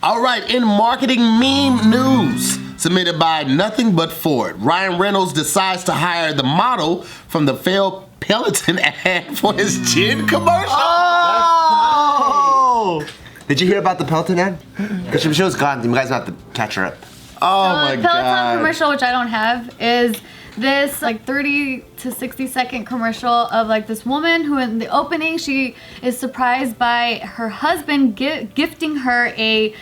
All right, in marketing meme news, submitted by Nothing But Ford, Ryan Reynolds decides to hire the model from the failed Peleton ad for his gin commercial. Oh! Did you hear about the Peloton ad? Because she was gone. You guys have to catch her up. Oh my The God. Peloton commercial, which I don't have, is this like 30 to 60 second commercial of like this woman who in the opening, she is surprised by her husband gifting her a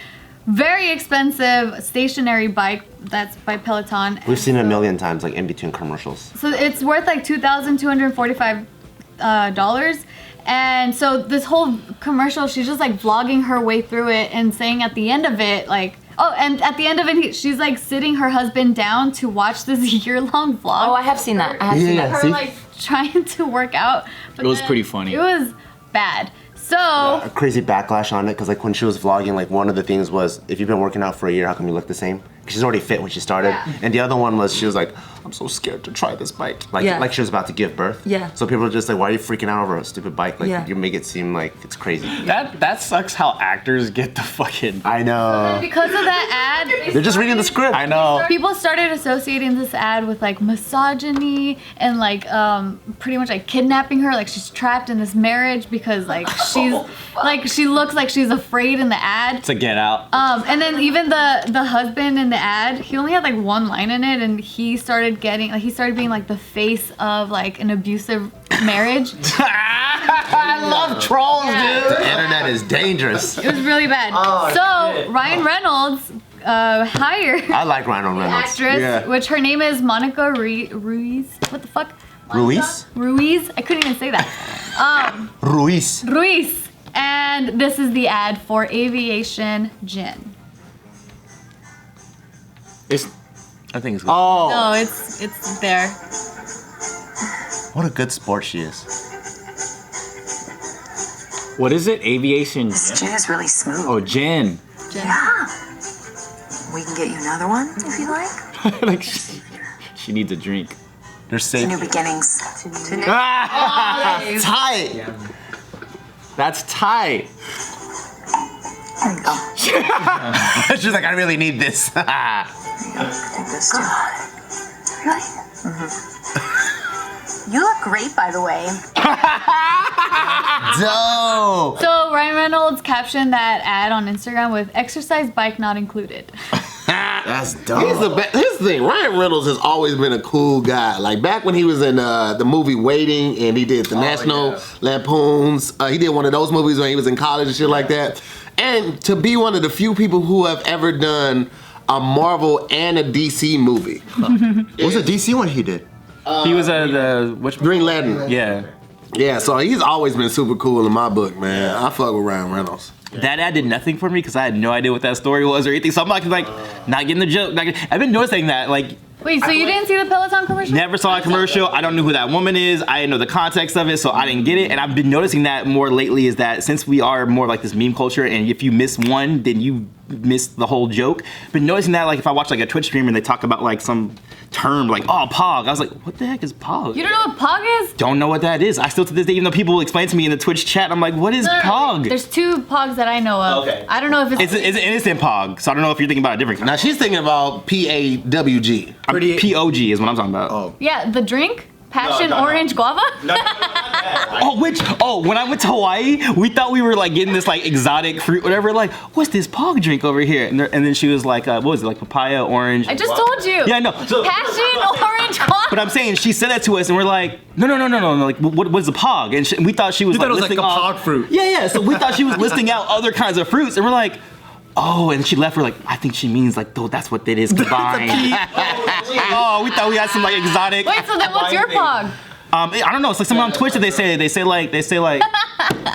very expensive stationary bike that's by Peloton. We've seen it a million times, like in between commercials. So it's worth like $2,245. And so this whole commercial, she's just like vlogging her way through it and saying at the end of it, like, oh, and at the end of it, she's like sitting her husband down to watch this year-long vlog. Oh, I have seen that. I have seen that. Her like trying to work out. But It was pretty funny. It was bad. So A crazy backlash on it, because like when she was vlogging, like one of the things was, if you've been working out for a year, how come you look the same? 'Cause she's already fit when she started. Yeah. And the other one was, she was like, I'm so scared to try this bike. Like she was about to give birth. Yeah. So people are just like, why are you freaking out over a stupid bike? Like Yeah. you make it seem like it's crazy. That sucks how actors get the fucking. I know. because of that ad, They're just reading the script. I know. people started associating this ad with like misogyny and like pretty much like kidnapping her. Like she's trapped in this marriage because like she's like she looks like she's afraid in the ad. To get out. And then even the husband in the ad, he only had like one line in it, and he started being like the face of like an abusive marriage. I love trolls, The internet is dangerous. It was really bad. Ryan Reynolds hired I like Ryan the Reynolds. actress, Yeah. which her name is Monica Ruiz. What the fuck? Ruiz? Ruiz? I couldn't even say that. Ruiz. Ruiz. And this is the ad for Aviation Gin. I think it's good. Oh. No, it's there. What a good sport she is. What is it? Aviation. This gin is really smooth. Oh, gin. Gin. Yeah. We can get you another one if you like. Like she needs a drink. They're safe. New beginnings. Tight. That's tight. There you go. She's like, I really need this. There you go. Take this too. Really? Mm-hmm. You look great, by the way. Dope. So Ryan Reynolds captioned that ad on Instagram with "exercise bike not included." That's dope. Here's the thing, Ryan Reynolds has always been a cool guy. Like back when he was in the movie Waiting and he did the National Lampoons. He did one of those movies when he was in college and shit like that. And to be one of the few people who have ever done a Marvel and a DC movie. What's the DC one he did? He was which Green Lantern. Yeah. Yeah, so he's always been super cool in my book, man. I fuck with Ryan Reynolds. That ad did nothing for me because I had no idea what that story was or anything. So I'm like not getting the joke. I've been noticing that Wait, so you didn't see the Peloton commercial? never saw a commercial. I don't know who that woman is. I didn't know the context of it, so I didn't get it. And I've been noticing that more lately is that since we are more like this meme culture, and if you miss one, then you miss the whole joke. Been noticing that like if I watch like a Twitch stream and they talk about like some term like, oh, Pog. I was like, what the heck is Pog? You don't know what Pog is? Don't know what that is. I still to this day, even though people explain to me in the Twitch chat, I'm like, what is Pog? There's two Pogs that I know of. Okay. I don't know if It's an innocent Pog, so I don't know if you're thinking about a different kind. Now she's thinking about PAWG. POG is what I'm talking about. Oh. Yeah, the drink? Passion orange guava? When I went to Hawaii, we thought we were like getting this like exotic fruit, whatever. Like, what's this Pog drink over here? And then she was like, what was it, like papaya, orange? I just told you. Yeah, I know. Passion orange guava. But I'm saying she said that to us, and we're like, no. Like, what's a Pog? And we thought she was like listing off fruit. Yeah. So we thought she was listing out other kinds of fruits, and we're like, oh, and she left. We're like, I think she means like, though, that's what it is combined. Oh, we thought we had some like exotic. Wait, so then what's your Pog? I don't know. It's like someone on Twitch that they say like.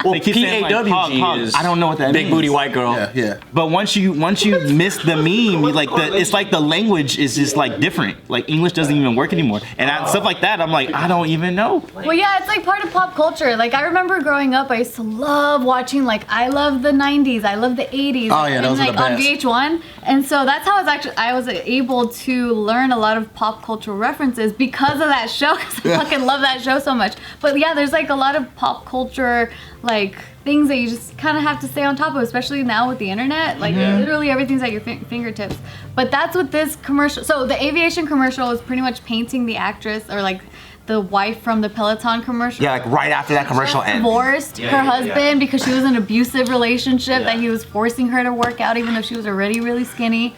Well, they keep saying, like, Pog, Pog. is I don't know what that big means. booty white girl. Yeah. But once you miss the meme, you like it's like the language is just like different. Like English doesn't even work anymore, and stuff like that. I'm like, I don't even know. Well, yeah, it's like part of pop culture. Like I remember growing up, I used to love watching like I love the 90s, I love the 80s. Oh, yeah, those and, are like the on VH1. And so that's how I was able to learn a lot of pop cultural references because of that show. Cause I fucking love that show so much. But yeah, there's like a lot of pop culture like things that you just kind of have to stay on top of, especially now with the internet. Like literally everything's at your fingertips. But that's what this commercial. So the aviation commercial is pretty much painting the actress or like the wife from the Peloton commercial. Yeah, like right after that commercial ends. Divorced her husband because she was in an abusive relationship that he was forcing her to work out even though she was already really skinny.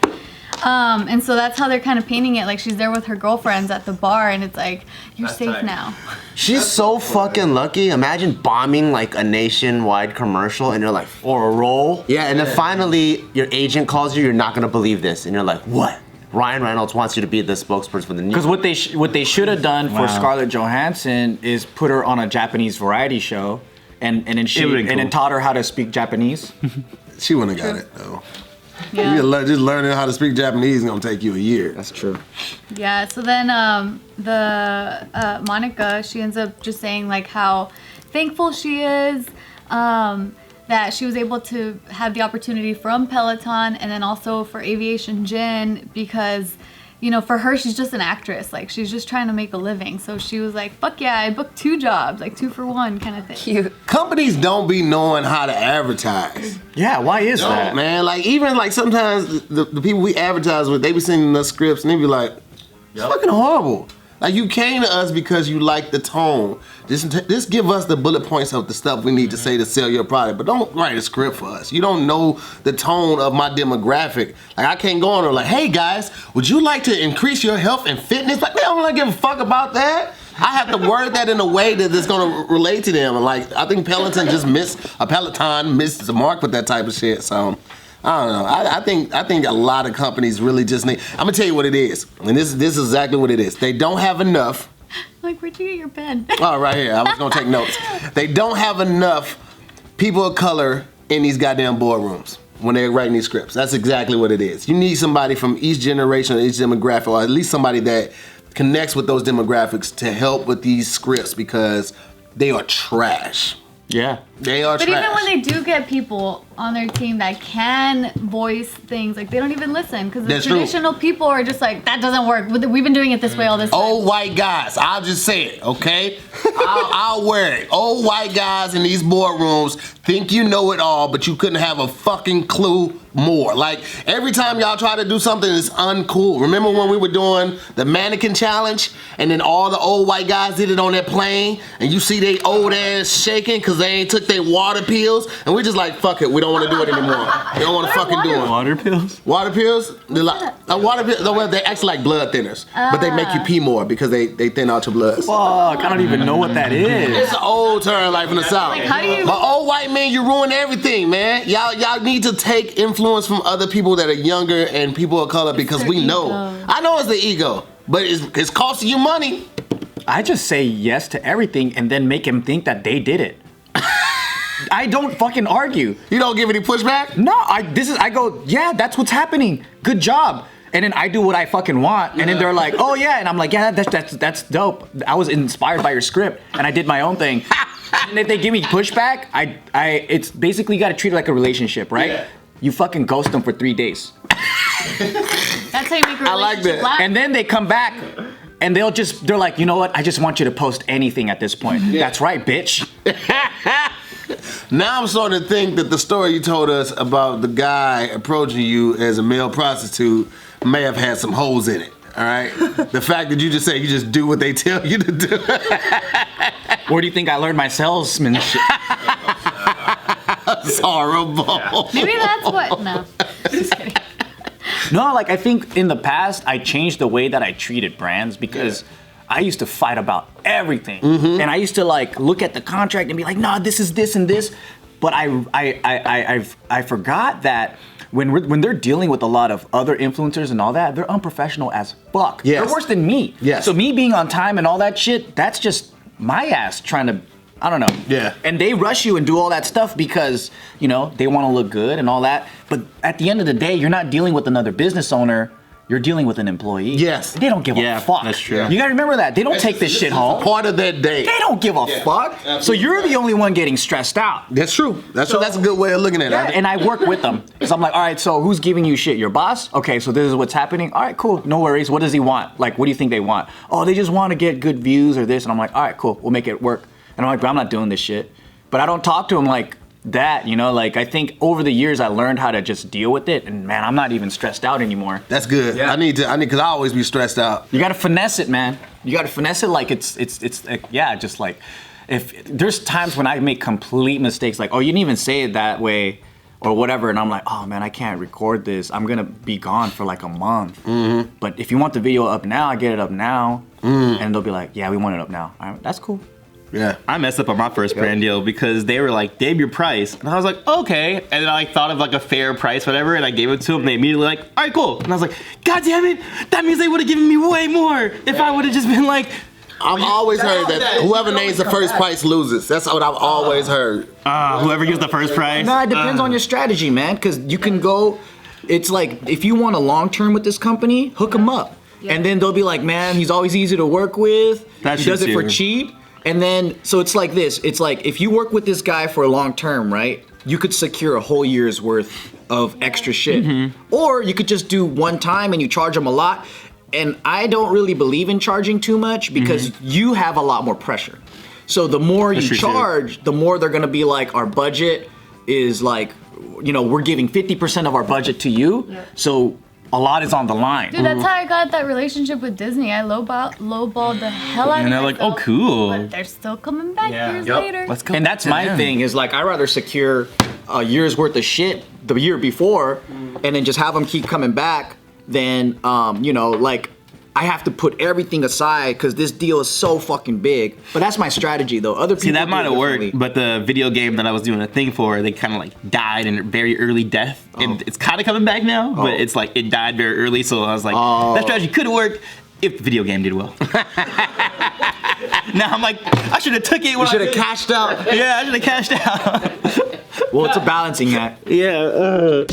And so that's how they're kind of painting it. Like she's there with her girlfriends at the bar and it's like, you're safe now. She's so fucking lucky. Imagine bombing like a nationwide commercial and you're like, for a role? Yeah, and then finally your agent calls you, you're not gonna believe this. And you're like, what? Ryan Reynolds wants you to be the spokesperson for the news. Because what they should have done for Scarlett Johansson is put her on a Japanese variety show and then taught her how to speak Japanese. She wouldn't have got it though. Yeah. Just learning how to speak Japanese is gonna take you a year. That's true. Yeah, so then Monica, she ends up just saying like how thankful she is that she was able to have the opportunity from Peloton and then also for Aviation Gin because, you know, for her, she's just an actress. Like, she's just trying to make a living. So she was like, fuck yeah, I booked 2 jobs, like 2 for 1 kind of thing. Cute. Companies don't be knowing how to advertise. Yeah, why is that? Man, like even like sometimes the people we advertise with, they be sending us scripts and they be like, it's fucking horrible. Like you came to us because you like the tone. Just give us the bullet points of the stuff we need to say to sell your product, but don't write a script for us. You don't know the tone of my demographic. Like I can't go on there like, hey guys, would you like to increase your health and fitness? Like, man, I don't really give a fuck about that. I have to word that in a way that it's gonna relate to them. And like, I think Peloton missed the mark with that type of shit. So. I don't know. I think a lot of companies really just need. I'm gonna tell you what it is, and this is exactly what it is. They don't have enough. Like, where'd you get your pen? Oh, right here. I was gonna take notes. They don't have enough people of color in these goddamn boardrooms when they're writing these scripts. That's exactly what it is. You need somebody from each generation or each demographic, or at least somebody that connects with those demographics to help with these scripts because they are trash. Yeah. They are trash. But even when they do get people on their team that can voice things, like they don't even listen because the traditional people are just like, that doesn't work. We've been doing it this way all this time. Old white guys, I'll just say it, okay? I'll wear it. Old white guys in these boardrooms think you know it all, but you couldn't have a fucking clue more. Like every time y'all try to do something that's uncool. Remember when we were doing the mannequin challenge and then all the old white guys did it on that plane and you see they old ass shaking because they ain't took their water pills and we're just like, fuck it, we don't want to do it anymore. We don't want to fucking do it. Water pills? Water pills? They're like, water pills, well, they actually like blood thinners, but they make you pee more because they thin out your blood. Fuck, I don't even know what that is. It's an old term like from the South. Like, how do you... But old white men, you ruin everything, man. Y'all need to take influence from other people that are younger and people of color because we know. Ego. I know it's the ego, but it's costing you money. I just say yes to everything and then make him think that they did it. I don't fucking argue. You don't give any pushback? No, I go, yeah, that's what's happening. Good job. And then I do what I fucking want. And then they're like, oh yeah. And I'm like, yeah, that's dope. I was inspired by your script and I did my own thing. And if they give me pushback, it's basically you gotta treat it like a relationship, right? Yeah. You fucking ghost them for 3 days. That's how you make a relationship like that. last. And then they come back and they're like, you know what? I just want you to post anything at this point. Yeah. That's right, bitch. Now I'm starting to think that the story you told us about the guy approaching you as a male prostitute may have had some holes in it. All right? The fact that you just say you just do what they tell you to do. Where do you think I learned my salesmanship? That's horrible. Maybe that's what... No. Just kidding. No, like I think in the past I changed the way that I treated brands because I used to fight about everything, and I used to like look at the contract and be like, "Nah, this is this and this," but I forgot that when they're dealing with a lot of other influencers and all that, they're unprofessional as fuck. Yes. They're worse than me. Yes. So me being on time and all that shit, that's just my ass trying to. I don't know. Yeah. And they rush you and do all that stuff because, you know, they want to look good and all that. But at the end of the day, you're not dealing with another business owner. You're dealing with an employee. Yes. They don't give a fuck. That's true. You gotta remember that. They don't take this shit home. Part of that day. They don't give a fuck. Absolutely. So you're the only one getting stressed out. That's true. That's true. That's a good way of looking at Yeah, it. and I work with them. Because I'm like, all right, so who's giving you shit? Your boss? Okay, so this is what's happening. All right, cool. No worries. What does he want? Like, what do you think they want? Oh, they just want to get good views or this. And I'm like, all right, cool. We'll make it work. And I'm like, but I'm not doing this shit. But I don't talk to them like that, you know, like I think over the years I learned how to just deal with it, and man, I'm not even stressed out anymore. That's good. Yeah. I need, because I always be stressed out. You gotta finesse it, man. You gotta finesse it like it's like, yeah, just like, if there's times when I make complete mistakes, like, oh, you didn't even say it that way, or whatever, and I'm like, oh man, I can't record this. I'm gonna be gone for like a month. Mm-hmm. But if you want the video up now, I get it up now, and they'll be like, yeah, we want it up now. All right, that's cool. Yeah. I messed up on my first brand deal because they were like, "Dave, your price," and I was like, "Okay," and then I like thought of like a fair price, whatever, and I gave it to them. And they immediately like, "All right, cool," and I was like, "God damn it! That means they would have given me way more if I would have just been like." I've always heard that whoever names the first price loses. That's what I've always heard. Whoever gives the first price. Nah, it depends on your strategy, man, because you can go. It's like if you want a long term with this company, hook them up, and then they'll be like, "Man, he's always easy to work with. That's he does it for true. cheap." And then, so it's like this. It's like if you work with this guy for a long term, right? You could secure a whole year's worth of extra shit. Or you could just do one time and you charge them a lot. And I don't really believe in charging too much because you have a lot more pressure. So the more you charge, the more they're gonna be like, our budget is like, you know, we're giving 50% of our budget to you. Yeah. So a lot is on the line. Dude, that's how I got that relationship with Disney. I lowballed the hell out of And they're like, "Oh, myself, cool." But they're still coming back years later. Let's go. And that's my thing is like, I'd rather secure a year's worth of shit the year before and then just have them keep coming back than, you know, like I have to put everything aside because this deal is so fucking big. But that's my strategy though. Other people See, that do might have it worked, differently. but the video game that I was doing a thing for, they kind of like died in a very early death. And it's kind of coming back now, but it's like it died very early. So I was like, that strategy could have worked if the video game did well. Now I'm like, I should have took it when You should have cashed out. Yeah, I should have cashed out. Well, it's a balancing act. Yeah.